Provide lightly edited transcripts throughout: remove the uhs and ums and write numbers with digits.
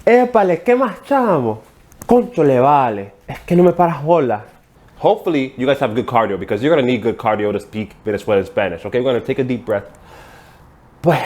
Épale, ¿qué más, chamo? Concho le vale. Es que no me paras bola. Hopefully, you guys have good cardio because you're gonna need good cardio to speak Venezuelan Spanish. Okay, we're gonna take a deep breath. Pues.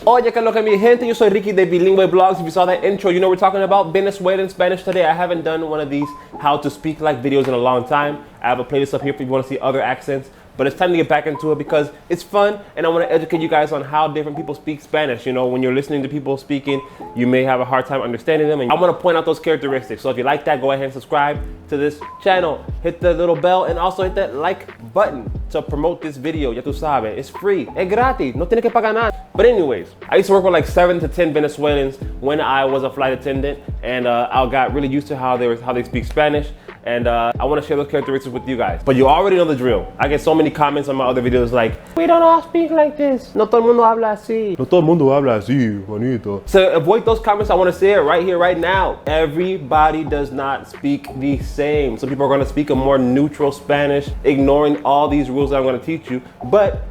Oye, que lo que mi gente, yo soy Ricky de Bilingüe Blogs. If you saw that intro, you know we're talking about Venezuelan Spanish today. I haven't done one of these how to speak like videos in a long time. I have a playlist up here if you want to see other accents. But it's time to get back into it because it's fun and I want to educate you guys on how different people speak Spanish. You know, when you're listening to people speaking, you may have a hard time understanding them. And I want to point out those characteristics. So if you like that, go ahead and subscribe to this channel. Hit the little bell and also hit that like button to promote this video. Ya tú sabes, it's free, es gratis, no tienes que pagar nada. But anyways, I used to work with like 7 to 10 Venezuelans when I was a flight attendant, and I got really used to how they speak Spanish. And I want to share those characteristics with you guys. But you already know the drill. I get so many comments on my other videos like, we don't all speak like this. No todo el mundo habla así. No todo el mundo habla así, bonito. To avoid those comments, I want to say it right here, right now. Everybody does not speak the same. Some people are going to speak a more neutral Spanish, ignoring all these rules that I'm going to teach you. But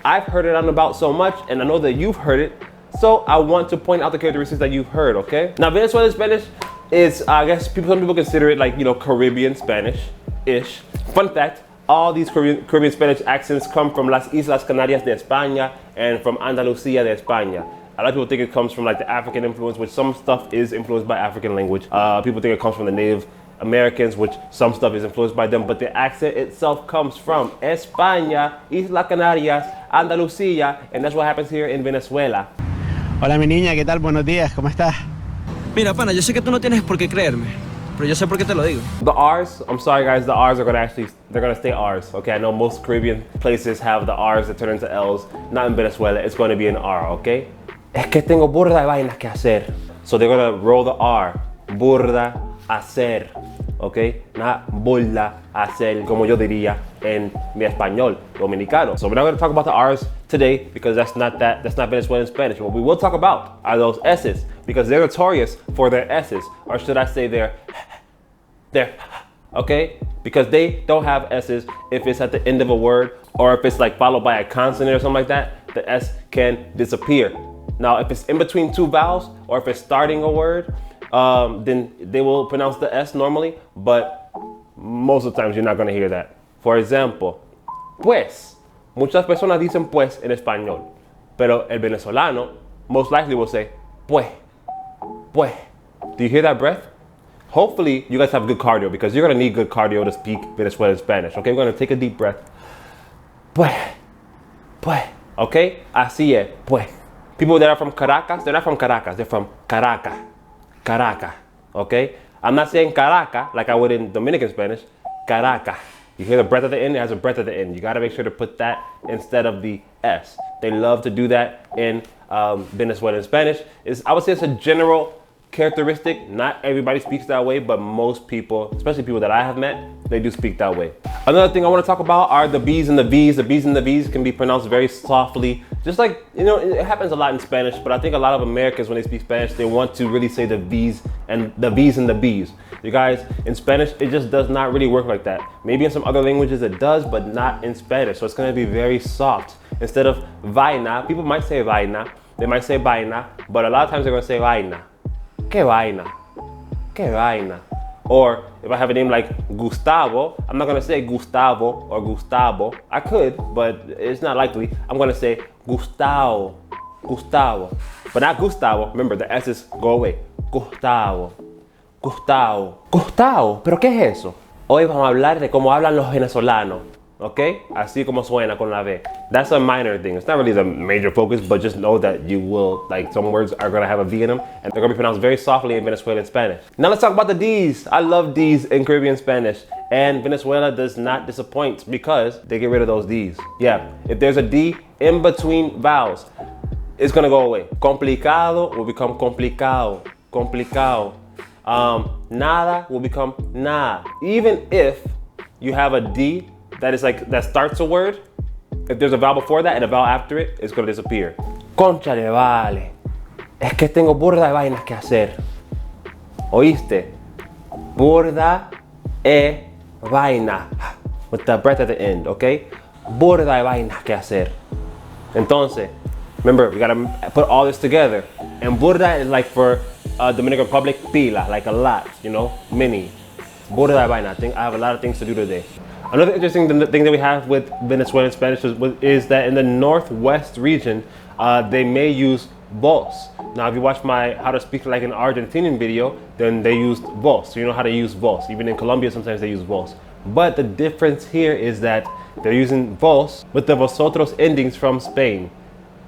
I've heard it on about so much, and I know that you've heard it. So I want to point out the characteristics that you've heard, okay? Now, Venezuelan Spanish is, I guess, some people consider it like, you know, Caribbean Spanish-ish. Fun fact, all these Caribbean Spanish accents come from Las Islas Canarias de España and from Andalucía de España. A lot of people think it comes from like the African influence, which some stuff is influenced by African language. People think it comes from the Native Americans, which some stuff is influenced by them, but the accent itself comes from España, Islas Canarias, Andalucía, and that's what happens here in Venezuela. Hola mi niña, ¿qué tal? Buenos días, ¿cómo estás? Mira, pana, yo sé que tú no tienes por qué creerme, pero yo sé por qué te lo digo. The R's, I'm sorry guys, the R's are they're gonna stay R's, okay? I know most Caribbean places have the R's that turn into L's. Not in Venezuela, it's gonna be an R, okay? Es que tengo burda de vainas que hacer. So they're gonna roll the R, burda, hacer, okay? Not burda, hacer, como yo diría en mi español dominicano. So we're not gonna talk about the R's today because that's not Venezuelan Spanish. What we will talk about are those S's because they're notorious for their S's, or should I say their, okay? Because they don't have S's if it's at the end of a word or if it's like followed by a consonant or something like that, the S can disappear. Now, if it's in between two vowels or if it's starting a word, then they will pronounce the S normally, but most of the times you're not gonna hear that. For example, pues. Muchas personas dicen pues en español, pero el venezolano most likely will say pues, pues. Do you hear that breath? Hopefully you guys have good cardio because you're gonna need good cardio to speak Venezuelan Spanish. Okay, we're gonna take a deep breath. Pues, pues. Okay, así es, pues. People that are from Caracas, they're not from Caracas, they're from Caracas, Caracas. Okay, I'm not saying Caracas like I would in Dominican Spanish, Caracas. You hear the breath at the end, it has a breath at the end. You gotta make sure to put that instead of the S. They love to do that in Venezuelan Spanish. I would say it's a general characteristic. Not everybody speaks that way, but most people, especially people that I have met, they do speak that way. Another thing I wanna talk about are the B's and the V's. The B's and the V's can be pronounced very softly. Just like, you know, it happens a lot in Spanish, but I think a lot of Americans, when they speak Spanish, they want to really say the V's and the V's and the B's. You guys, in Spanish, it just does not really work like that. Maybe in some other languages it does, but not in Spanish. So it's gonna be very soft. Instead of vaina, people might say vaina, they might say vaina, but a lot of times they're gonna say vaina. Que vaina, que vaina. Or if I have a name like Gustavo, I'm not gonna say Gustavo or Gustavo. I could, but it's not likely. I'm gonna say Gustavo, Gustavo. But not Gustavo, remember the S's go away. Gustavo, Gustavo, Gustavo, ¿pero qué es eso? Hoy vamos a hablar de cómo hablan los venezolanos, ¿ok? Así como suena con la V. That's a minor thing. It's not really the major focus, but just know that you will, like, some words are gonna have a V in them, and they're gonna be pronounced very softly in Venezuelan Spanish. Now let's talk about the D's. I love D's in Caribbean Spanish, and Venezuela does not disappoint because they get rid of those D's. Yeah, if there's a D in between vowels, it's gonna go away. Complicado will become complicado, complicado. Nada will become nada. Even if you have a D that starts a word, if there's a vowel before that and a vowel after it, it's gonna disappear. Concha le vale. Es que tengo burda de vainas que hacer. ¿Oíste? Burda e vaina. With the breath at the end, okay? Burda de vainas que hacer. Entonces, remember, we gotta put all this together. And burda is like for Dominican Republic, pila, like a lot, you know, mini. Burda vaina. I think I have a lot of things to do today. Another interesting thing that we have with Venezuelan Spanish is that in the northwest region, they may use vos. Now, if you watch my how to speak like an Argentinian video, then they used vos. So you know how to use vos. Even in Colombia, sometimes they use vos. But the difference here is that they're using vos with the vosotros endings from Spain.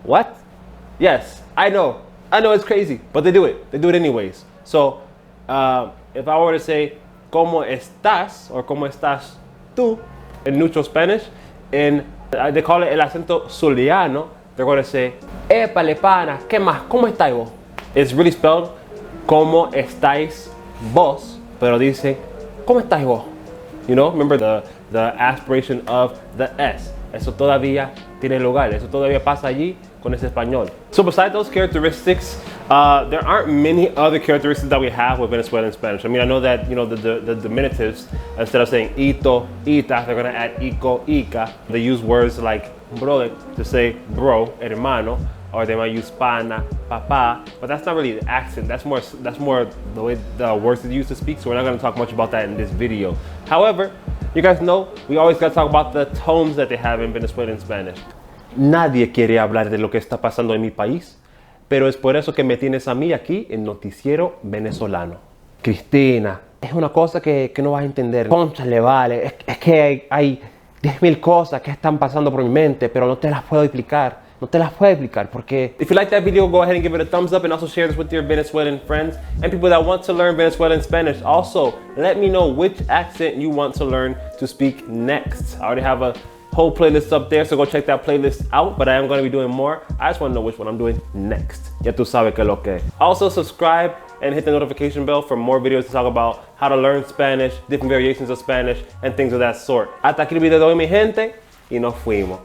What? Yes, I know it's crazy, but they do it. They do it anyways. So if I were to say, ¿Cómo estás? Or ¿Cómo estás tú? In neutral Spanish, they call it el acento Zuliano, they're going to say, épale pana, ¿qué más? ¿Cómo estáis vos? It's really spelled, ¿Cómo estáis vos? Pero dice, ¿Cómo estáis vos? You know, remember the aspiration of the S. Eso todavía tiene lugar. Eso todavía pasa allí con ese español. So besides those characteristics, there aren't many other characteristics that we have with Venezuelan Spanish. I mean, I know that, you know, the diminutives, instead of saying ito, ita, they're gonna add ico, ica. They use words like bro to say bro, hermano, or they might use pana, papa, but that's not really the accent. That's more the way the words that you use to speak, so we're not gonna talk much about that in this video. However, you guys know, we always gotta talk about the tones that they have in Venezuelan Spanish. Nadie quiere hablar de lo que está pasando en mi país, pero es por eso que me tienes a mí aquí en Noticiero Venezolano. Cristina, es una cosa que no vas a entender. Cónchale, vale, es que hay 10,000 cosas que están pasando por mi mente, pero no te las puedo explicar. No te las puedo explicar porque... If you like that video, go ahead and give it a thumbs up and also share this with your Venezuelan friends and people that want to learn Venezuelan Spanish. Also, let me know which accent you want to learn to speak next. I already have a whole playlist up there, so go check that playlist out, but I am going to be doing more. I just want to know which one I'm doing next. Ya tú sabes que lo que. Also, subscribe and hit the notification bell for more videos to talk about how to learn Spanish, different variations of Spanish, and things of that sort. Hasta aquí el video de hoy, mi gente, y nos fuimos.